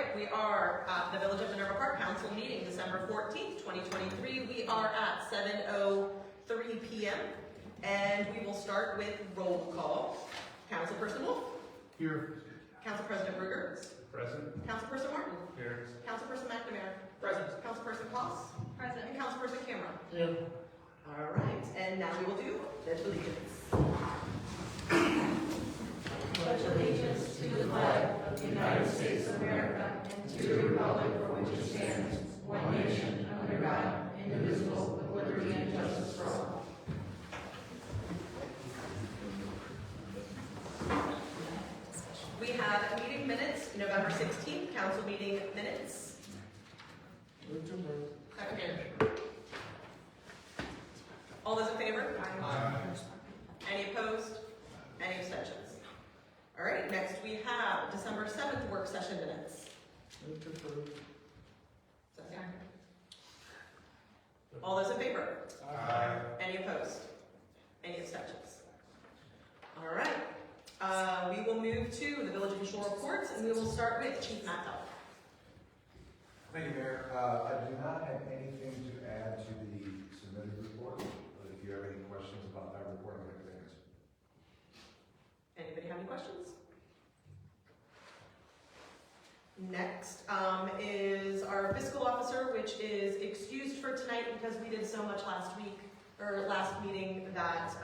right, we are at the Village of Minerva Park Council meeting, December 14th, 2023. We are at 7:03 p.m. and we will start with roll call. Councilperson Wolf. Here. Council President Ruger. Present. Councilperson Martin. Here. Councilperson McNamara. Present. Councilperson Koss. Present. And Councilperson Cameron. Here. All right, and now we will do Pledge of Allegiance. Pledge allegiance to the flag of the United States of America and to the republic for which it stands, one nation, under God, indivisible, with liberty and justice for all. We have meeting minutes, November 16th, council meeting minutes. Second. All those in favor? Aye. Any opposed? Any abstentions? All right, next we have December 7th work session minutes. Second. All those in favor? Aye. Any opposed? Any abstentions? All right, we will move to the Village of Shore reports, and we will start with Chief Matt Bell. Thank you, Mayor. I do not have anything to add to the submitted report, but if you have any questions about that report, I'm going to answer. Anybody have any questions? Next is our fiscal officer, which is excused for tonight because we did so much last meeting that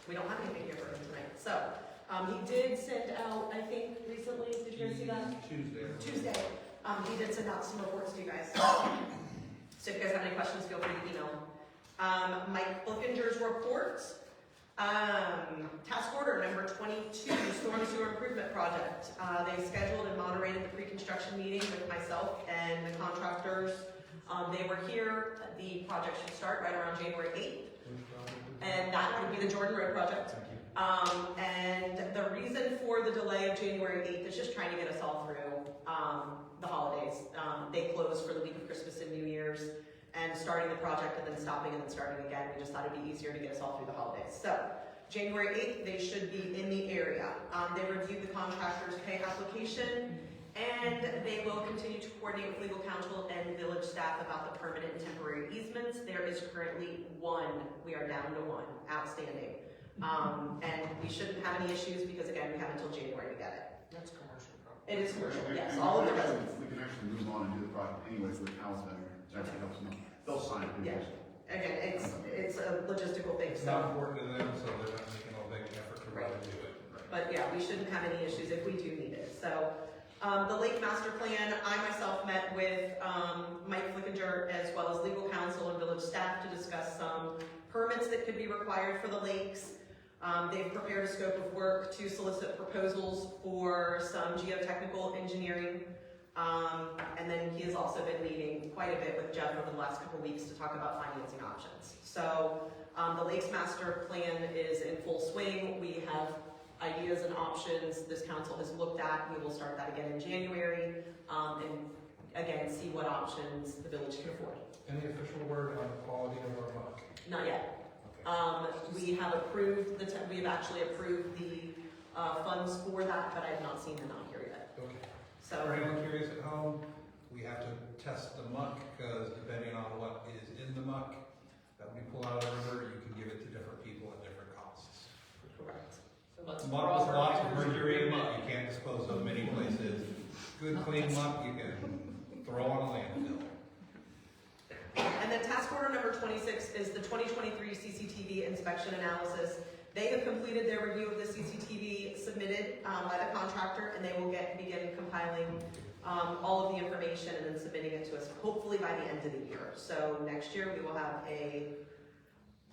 we don't have anything here for him tonight. So he did send out, I think recently, did you guys see that? Tuesday. He did send out some reports to you guys. So if you guys have any questions, feel free to email him. Mike Flickinger's report. Task order number 22, Storm Sewer Improvement Project. They scheduled and moderated the pre-construction meeting with myself and the contractors. They were here. The project should start right around January 8th. And that would be the Jordan Road project. And the reason for the delay of January 8th is just trying to get us all through the holidays. They close for the week of Christmas and New Year's, and starting the project and then stopping and then starting again. We just thought it'd be easier to get us all through the holidays. So January 8th, they should be in the area. They reviewed the contractor's pay application, and they will continue to coordinate with legal counsel and village staff about the permanent and temporary easements. There is currently one. We are down to one outstanding. And we shouldn't have any issues because, again, we have until January to get it. That's commercial property. It is commercial, yes, all of the residents. We can actually move on and do the project anyways with Al's better. It actually helps them. They'll sign it. Yeah. Again, it's a logistical thing, It's so. not important to them, so they're not making a big effort to Right. do it. But yeah, we shouldn't have any issues if we do need it. So, the Lake Master Plan, I myself met with Mike Flickinger as well as legal counsel and village staff to discuss some permits that could be required for the lakes. They've prepared a scope of work to solicit proposals for some geotechnical engineering. And then he has also been meeting quite a bit with Jeff over the last couple weeks to talk about financing options. So the Lakes Master Plan is in full swing. We have ideas and options this council has looked at. We will start that again in January, and again, see what options the village can afford. Any official word on the quality of our muck? Not yet. We have approved, we have actually approved the funds for that, but I have not seen them out here yet. Okay. So, For anyone curious at home, we have to test the muck because depending on what is in the muck that we pull out of the river, you can give it to different people at different costs. correct. Muck with lots of mercury in it, you can't dispose of many places. Good clean muck you can throw on a landfill. And then task order number 26 is the 2023 CCTV inspection analysis. They have completed their review of the CCTV submitted by the contractor, and they will begin compiling all of the information and then submitting it to us, hopefully by the end of the year. So next year we will have a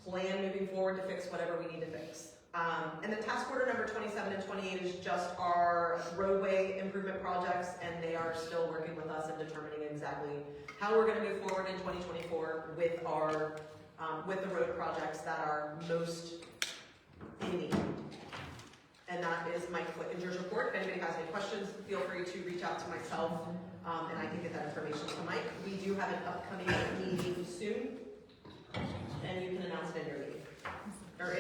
plan moving forward to fix whatever we need to fix. And then task order number 27 and 28 is just our roadway improvement projects, and they are still working with us and determining exactly how we're going to move forward in 2024 with our with the road projects that are most in need. And that is Mike Flickinger's report. If anybody has any questions, feel free to reach out to myself, and I can get that information to Mike. We do have an upcoming meeting soon, and you can announce it in your meeting, or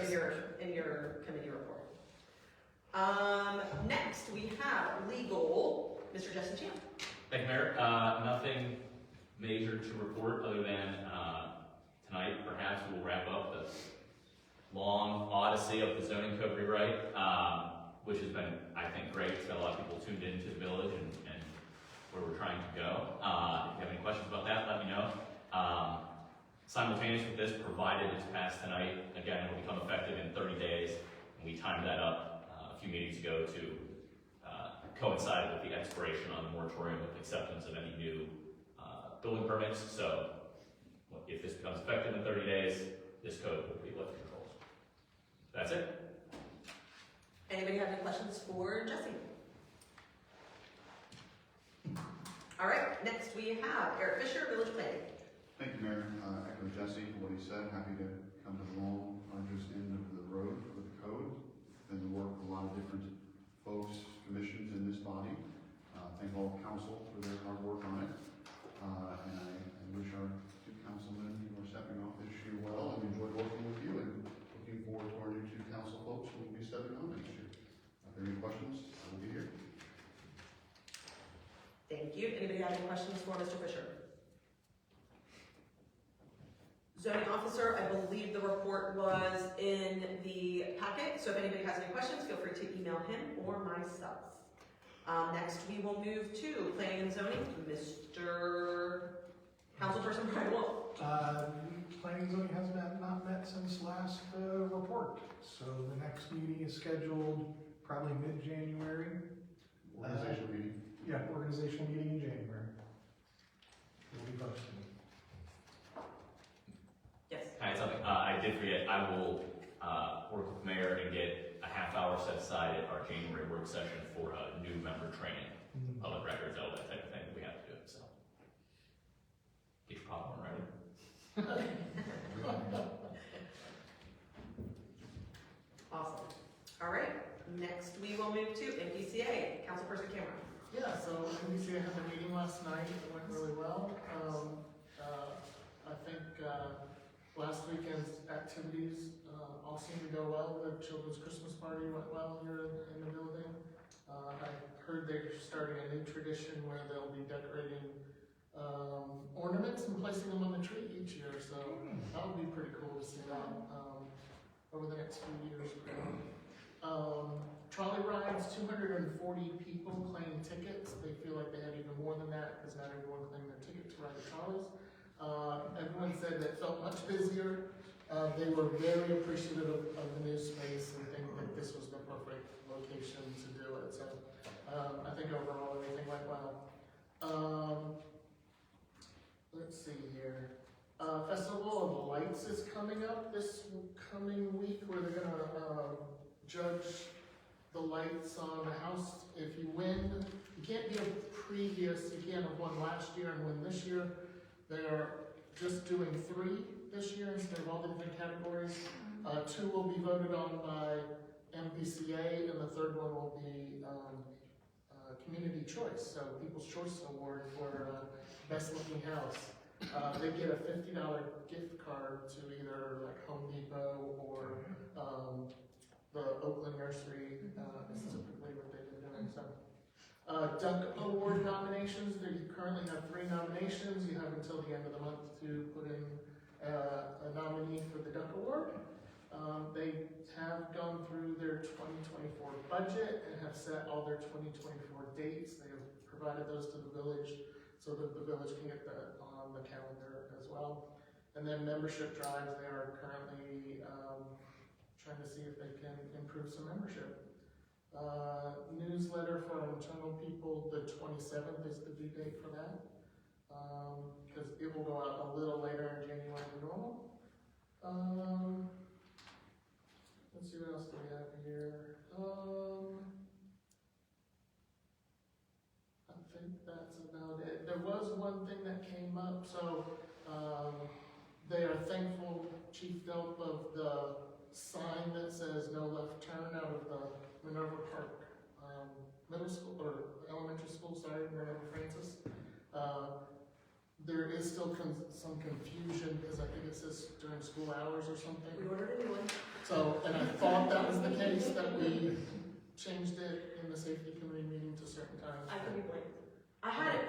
in your committee report. Next, we have legal Mr. Jesse Chan. Thank you, Mayor. Nothing major to report other than tonight perhaps we will wrap up the long odyssey of the zoning code rewrite, which has been, I think, great. It's got a lot of people tuned into the village and where we're trying to go. If you have any questions about that, let me know. Simultaneous with this, provided it's passed tonight, again, it will become effective in 30 days. And we timed that up a few meetings ago to coincide with the expiration on the moratorium with acceptance of any new building permits. So if this becomes effective in 30 days, this code will be lifted controls. That's it. Anybody have any questions for Jesse? All right, next we have Eric Fisher, Village Planning. Thank you, Mayor. Echo Jesse for what he said. Happy to come to the long, arduous end of the road with the code. Been to work with a lot of different folks, commissions in this body. Thank all council for their hard work on it. And I wish our two councilmen who are stepping off this year well and enjoyed working with you and looking forward to our new two council folks who will be stepping on next year. If there are any questions, I will be here. Thank you. Anybody have any questions for Mr. Fisher? Zoning officer, I believe the report was in the packet, so if anybody has any questions, feel free to email him or myself. Next, we will move to planning and zoning, Mr. Councilperson Brian Wolf. Planning and zoning has not met since last report, so the next meeting is scheduled probably mid-January. Organizational meeting. Yeah, organizational meeting in January. We'll be posting. Yes. Can I add something? I did forget. I will work with the mayor and get a half hour set aside at our January work session for new member training, public records, all that type of thing that we have to do. So get your popcorn ready. Awesome. All right, next we will move to MPCA, Councilperson Cameron. Yeah, so NBC had their meeting last night, it went really well. I think last weekend's activities all seemed to go well. The children's Christmas party went well here in the building. I heard they're starting a new tradition where they'll be decorating ornaments and placing them on the tree each year, so that would be pretty cool to see that over the next few years. Trolley rides, 240 people claim tickets. They feel like they had even more than that because not everyone claimed their ticket to ride the trolleys. Everyone said that it felt much busier. They were very appreciative of the new space and think that this was the perfect location to do it. So I think overall everything went well. Let's see here. Festival of the Lights is coming up this coming week where they're gonna judge the lights on the house. If you win, you can't be a previous, you can't have won last year and win this year. They're just doing 3 this year instead of all the different categories. 2 will be voted on by MPCA and the 3rd one will be Community Choice, so People's Choice Award for best looking house. They get a $50 gift card to either like Home Depot or the Oakland Nursery is typically what they've been doing. So, Duck Award nominations. They currently have 3 nominations. You have until the end of the month to put in a nominee for the Duck Award. They have gone through their 2024 budget and have set all their 2024 dates. They have provided those to the village so that the village can get that on the calendar as well. And then membership drives. They are currently trying to see if they can improve some membership. Newsletter for our internal people, the 27th is the due date for that. Because it will go out a little later in January than normal. Let's see what else do we have here. I think that's about it. There was one thing that came up, so they are thankful, Chief Delp, of the sign that says no left turn out of the Minerva Park middle school, or elementary school, sorry, Minerva Francis. There is still some confusion because I think it says during school hours or something. We ordered a new one. So, and I thought that was the case, that we changed it in the safety committee meeting to certain times. I can be blamed.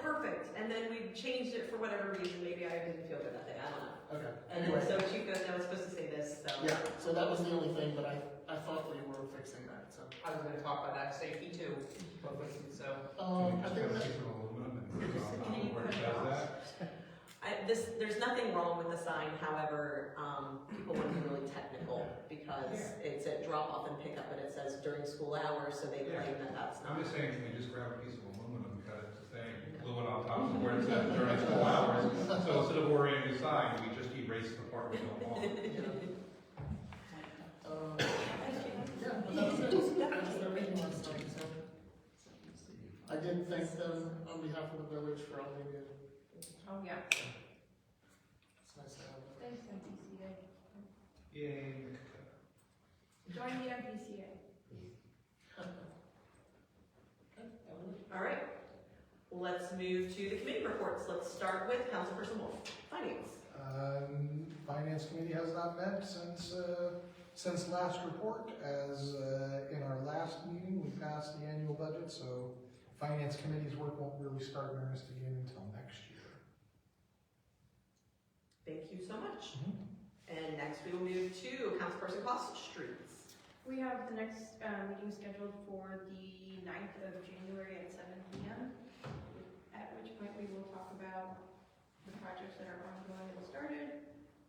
perfect, and then we changed it for whatever reason, maybe I didn't feel good that day, I don't know. Okay, And anyway, then so Chief goes, no, it's supposed to say this, so. yeah, so that was the only thing, but I thought we were fixing that, so. I was gonna talk about that safety too, so. I Just think got a that, piece of aluminum and put it on top Can you of where put it it does off? that. There's nothing wrong with the sign, however, people want to be really technical, because it's at drop off and pick up, and it says during school hours, so they claim that that's not. I'm just saying, can we just grab a piece of aluminum, cut it to thing, glue it on top of where it says during school hours? So instead of worrying the sign, we just erase the part we don't want. yeah, but that was it. That's the reading last night, so. I did thank them on behalf of the village for all they did. Oh, yeah. It's nice to have them. Thanks, MPCA. Yay. Join the MPCA. All right, let's move to the committee reports. Let's start with Councilperson Wolf, Finance. Finance Committee has not met since last report, as in our last meeting, we passed the annual budget, so Finance Committee's work won't really start in earnest again until next year. Thank you so much. And next we will move to Councilperson Cost Streets. We have the next meeting scheduled for the 9th of January at 7 p.m., at which point we will talk about the projects that are ongoing and started,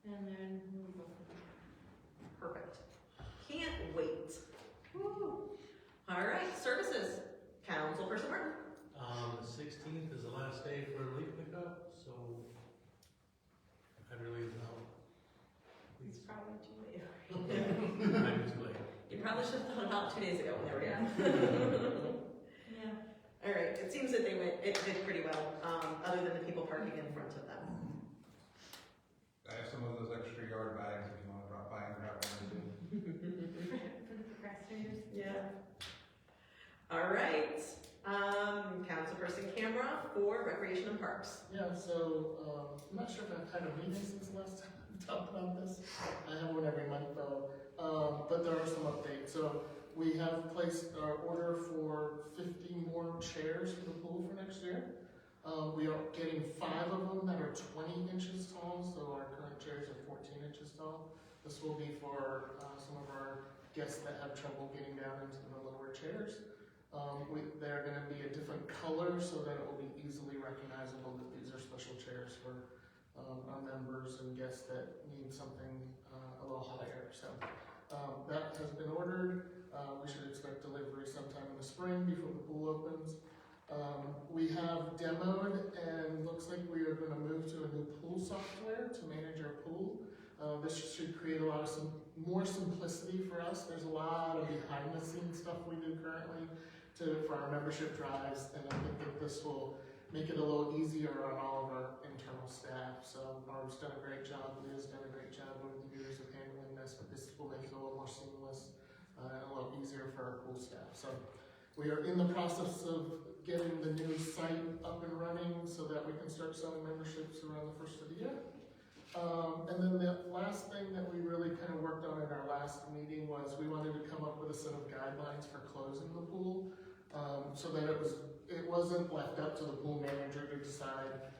and then we will go from there. Perfect. Can't wait. Woo! All right, services. Councilperson Martin. The 16th is the last day for leaf pickup, so I really don't know. It's probably too late. I'm too late. You probably should have thought about 2 days ago when they were done. Yeah. All right, it seems that it did pretty well, other than the people parking in front of them. I have some of those extra yard bags if you want to drop by and grab one too. For the procrastinators. Yeah. All right, Councilperson Camera for Recreation and Parks. Yeah, so, I'm not sure if I've had a meeting since the last time we talked about this. I have one every month though, but there are some updates. So we have placed our order for 50 more chairs for the pool for next year. We are getting 5 of them that are 20 inches tall, so our current chairs are 14 inches tall. This will be for some of our guests that have trouble getting down into the lower chairs. They're going to be a different color so that it will be easily recognizable that these are special chairs for our members and guests that need something a little higher. So that has been ordered. We should expect delivery sometime in the spring before the pool opens. We have demoed and looks like we are going to move to a new pool software to manage our pool. This should create a lot of more simplicity for us. There's a lot of behind the scenes stuff we do currently for our membership drives, and I think that this will make it a little easier on all of our internal staff. So Barb's done a great job, Leah's done a great job over the years of handling this, but this will make it a little more seamless and a little easier for our pool staff. So we are in the process of getting the new site up and running so that we can start selling memberships around the first of the year. And then the last thing that we really kind of worked on in our last meeting was we wanted to come up with a set of guidelines for closing the pool, so that it wasn't left up to the pool manager to decide,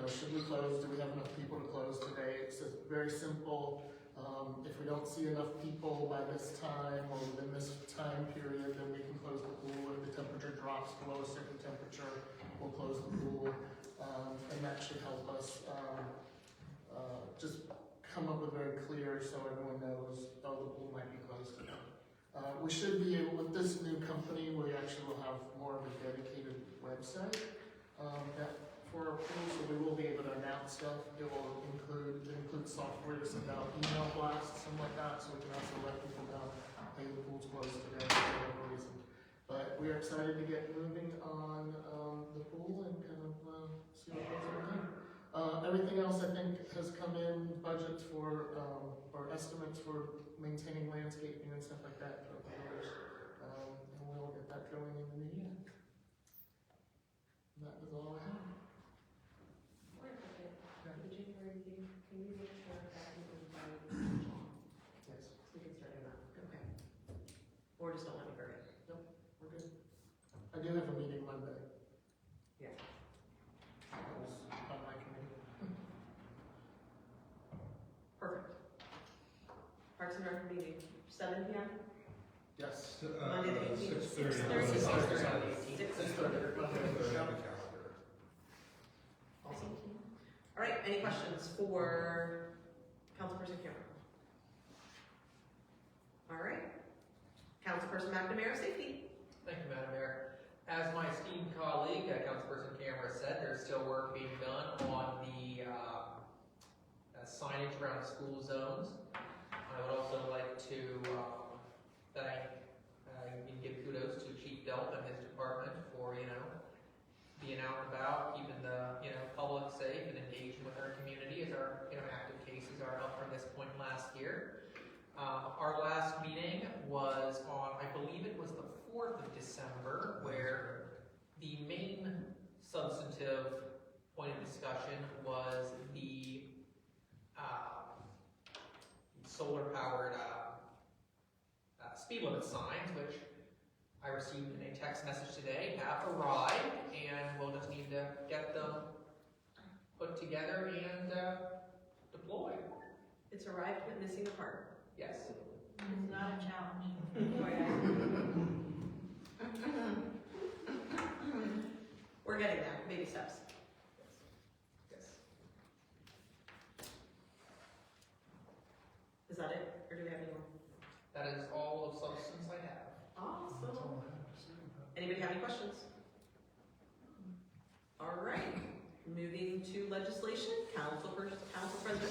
should we close? Do we have enough people to close today? It's just very simple. If we don't see enough people by this time or within this time period, then we can close the pool. If the temperature drops below a certain temperature, we'll close the pool, and that should help us just come up with very clear so everyone knows, oh, the pool might be closed today. We should be able, with this new company, we actually will have more of a dedicated website for our pool, so we will be able to announce stuff. It will include software to send out email blasts, something like that, so we can also let people know, hey, the pool's closed today for whatever reason. But we are excited to get moving on the pool and kind of see what goes on. Everything else I think has come in, budgets for, or estimates for maintaining landscaping and stuff like that for the village. And we'll get that going in the new year. That is all I have. The January meeting, can you make sure that it was by Yes, So we can start doing that. Okay. Or just don't let me forget. we're good. I do have a meeting Monday. Yeah. Rec meeting? 7 PM? Yes. Monday the 18th. 6:30. 6:30. Awesome. All right, any questions for Councilperson Cameron? All right. Councilperson McNamara, safety. Thank you, Madam Mayor. As my esteemed colleague, Councilperson Camera said, there's still work being done on the signage around school zones. I would also like to thank and give kudos to Chief Delp and his department for, being out and about, keeping the, public safe and engaging with our community as our, active cases are up from this point last year. Our last meeting was on, I believe it was the 4th of December, where the main substantive point of discussion was the solar-powered speed limit signs, which I received in a text message today, have arrived, and we'll just need to get them put together and deployed. It's arrived but missing a part. Yes. It's not a challenge. We're getting there, baby steps. Yes. Is that it, or do we have any more? That is all of substance I have. Awesome. Anybody have any questions? All right, moving to legislation, Council President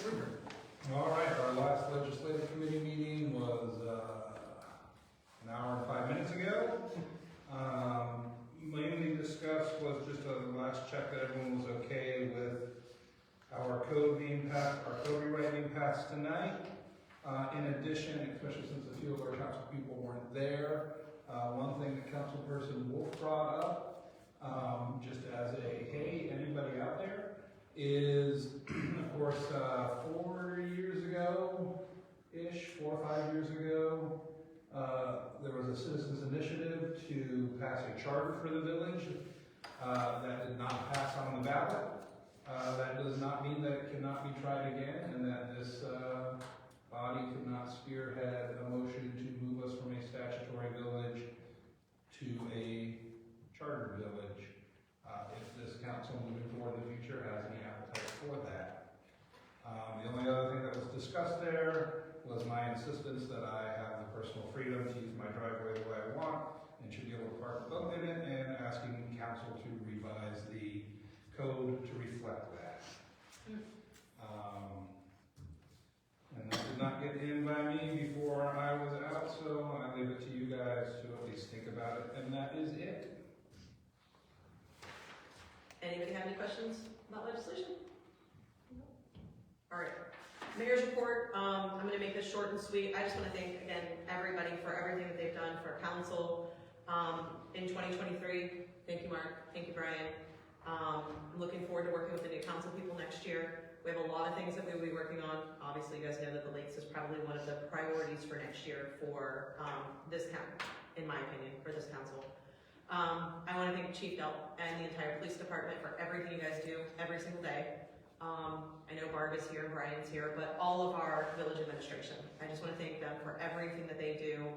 Ruger. All right, our last legislative committee meeting was an hour and 5 minutes ago. Mainly discussed was just a last check that everyone was okay with our code being passed, our code rewrite being passed tonight. In addition, especially since a few of our council people weren't there, one thing that Councilperson Wolf brought up, just as a, hey, anybody out there, is, of course, 4 years ago-ish, 4 or 5 years ago, there was a citizens initiative to pass a charter for the village that did not pass on the ballot. That does not mean that it cannot be tried again, and that this body could not spearhead a motion to move us from a statutory village to a chartered village. If this council moving forward in the future has any appetite for that. The only other thing that was discussed there was my insistence that I have the personal freedom to use my driveway the way I want and should be able to park a boat in it, and asking council to revise the code to reflect that. And that did not get in by me before I was out, so I leave it to you guys to at least think about it, and that is it. Anybody have any questions about legislation? All right, Mayor's report. I'm going to make this short and sweet. I just want to thank, again, everybody for everything that they've done for council in 2023. Thank you, Mark. Thank you, Brian. I'm looking forward to working with the new council people next year. We have a lot of things that we will be working on. Obviously, you guys know that the Lakes is probably one of the priorities for next year for this in my opinion, for this council. I want to thank Chief Delp and the entire police department for everything you guys do every single day. I know Barb is here and Brian's here, but all of our village administration. I just want to thank them for everything that they do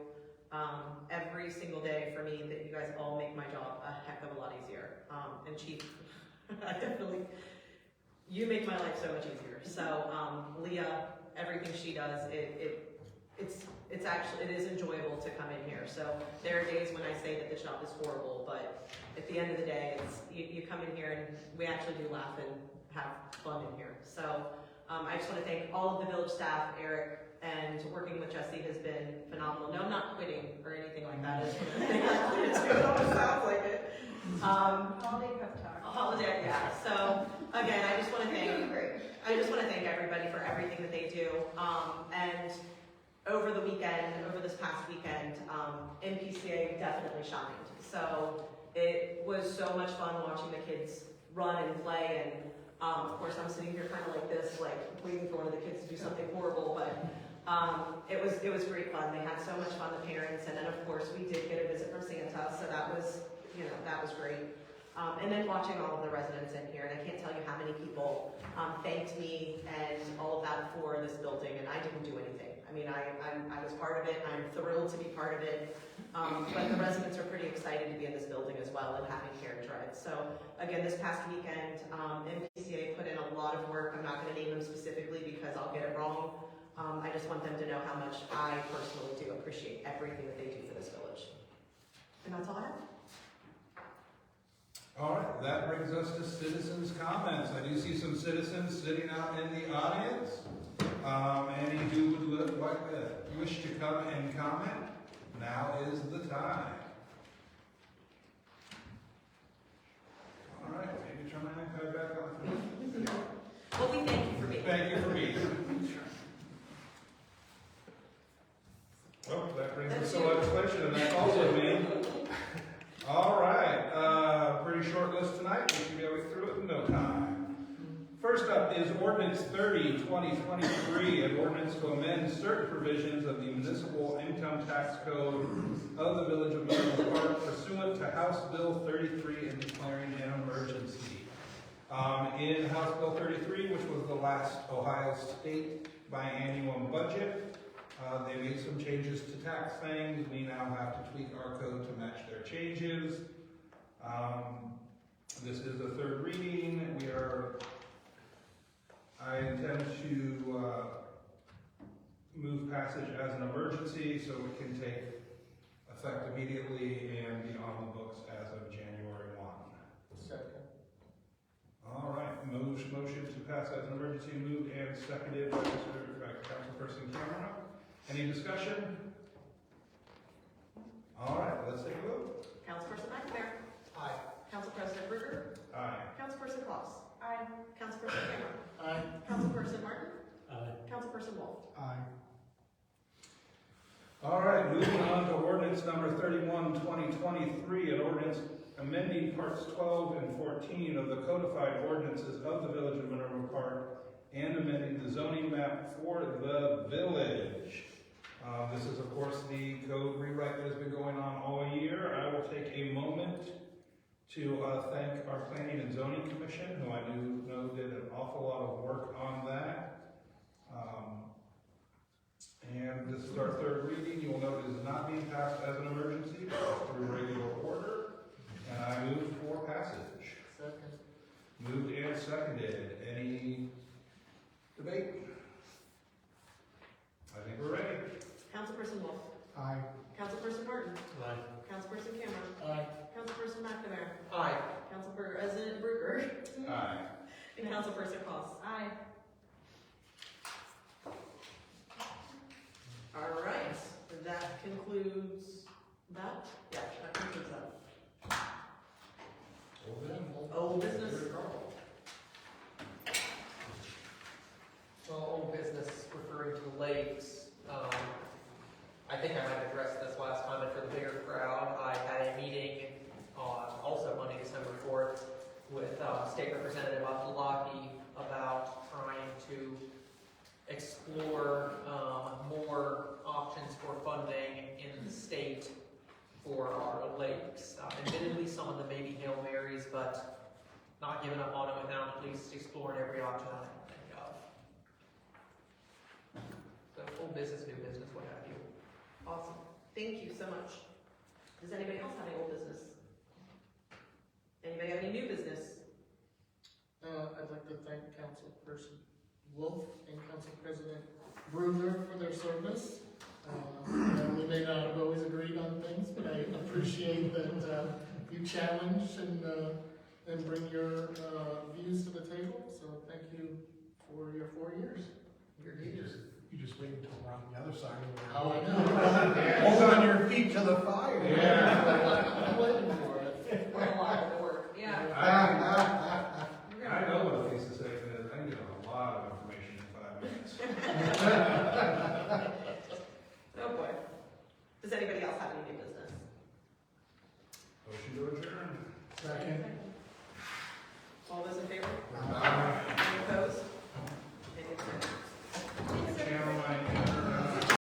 every single day for me, that you guys all make my job a heck of a lot easier. And Chief, I definitely, you make my life so much easier. So Leah, everything she does, it's actually, it is enjoyable to come in here. So there are days when I say that the job is horrible, but at the end of the day, it's, you come in here and we actually do laugh and have fun in here. So I just want to thank all of the village staff, Eric, and working with Jesse has been phenomenal. No, I'm not quitting or anything like that. It almost sounds like it. Holiday pep talk. Holiday, yeah. So again, I just want to thank everybody for everything that they do. And over the weekend, over this past weekend, NPCA definitely shined. So it was so much fun watching the kids run and play, and of course I'm sitting here kind of like this, like waiting for one of the kids to do something horrible, but it was great fun. They had so much fun, the parents, and then of course we did get a visit from Santa, so that was, that was great. And then watching all of the residents in here, and I can't tell you how many people thanked me and all of that for this building, and I didn't do anything. I mean, I was part of it, I'm thrilled to be part of it, but the residents are pretty excited to be in this building as well and having Care Drive. So again, this past weekend, MPCA put in a lot of work. I'm not gonna name them specifically because I'll get it wrong. I just want them to know how much I personally do appreciate everything that they do for this village. And that's all I have. All right, that brings us to citizens' comments. I do see some citizens sitting out in the audience. Any who would wish to come and comment, now is the time. All right, maybe turn my iPad back on. Well, we thank you for being here. Thank you for being here. Well, that brings us to legislation, and that's also me. All right, pretty short list tonight. We should be able to get through it in no time. First up is Ordinance 30, 2023, an ordinance to amend certain provisions of the Municipal Income Tax Code of the Village of Mineral Park pursuant to House Bill 33 and declaring an emergency. In House Bill 33, which was the last Ohio State biannual budget, they made some changes to tax things. We now have to tweak our code to match their changes. This is the third reading. I intend to move passage as an emergency so it can take effect immediately and be on the books as of January 1. Second. All right, motion to pass as an emergency moved and seconded by Councilperson Cameron. Any discussion? All right, let's take a vote. Councilperson McNamara. Aye. Council President Ruger. Aye. Councilperson Kloss. Aye. Councilperson Cameron. Aye. Councilperson Martin. Aye. Councilperson Wolf. Aye. All right, moving on to ordinance number 31, 2023, an ordinance amending parts 12 and 14 of the codified ordinances of the Village of Minerva Park and amending the zoning map for the village. This is, of course, the code rewrite that has been going on all year. I will take a moment to thank our Planning and Zoning Commission, who I know did an awful lot of work on that. And this is our third reading. You will note it is not being passed as an emergency, but through regular order. And I move for passage. Second. Moved and seconded. Any debate? I think we're ready. Councilperson Wolf. Aye. Councilperson Martin. Aye. Councilperson Cameron. Aye. Councilperson McNamara. Aye. Council President Ruger. Aye. And Councilperson Kloss. Aye. All right, that concludes that. Yeah, that concludes that. Old business. Well, old business referring to lakes. I think I might address this last time, but for the bigger crowd, I had a meeting on also Monday, December 4th, with State Representative Abdullahi about trying to explore more options for funding in the state for our lakes. Admittedly, some of them may be Hail Marys, but not giving up on it without at least exploring every option I can think of. So, old business, new business, what have you. Awesome. Thank you so much. Does anybody else have any old business? Anybody have any new business? I'd like to thank Councilperson Wolf and Council President Bruner for their service. We may not have always agreed on things, but I appreciate that you challenge and bring your views to the table. So thank you for your 4 years. You just wait until we're on the other side of the Oh, I know. Hold on your feet to the fire. I'm waiting for it. We're a lot of work. Yeah. I know what a piece of statement is. I can get a lot of information in 5 minutes. Oh boy. Does anybody else have any new business? Motion to adjourn. Second.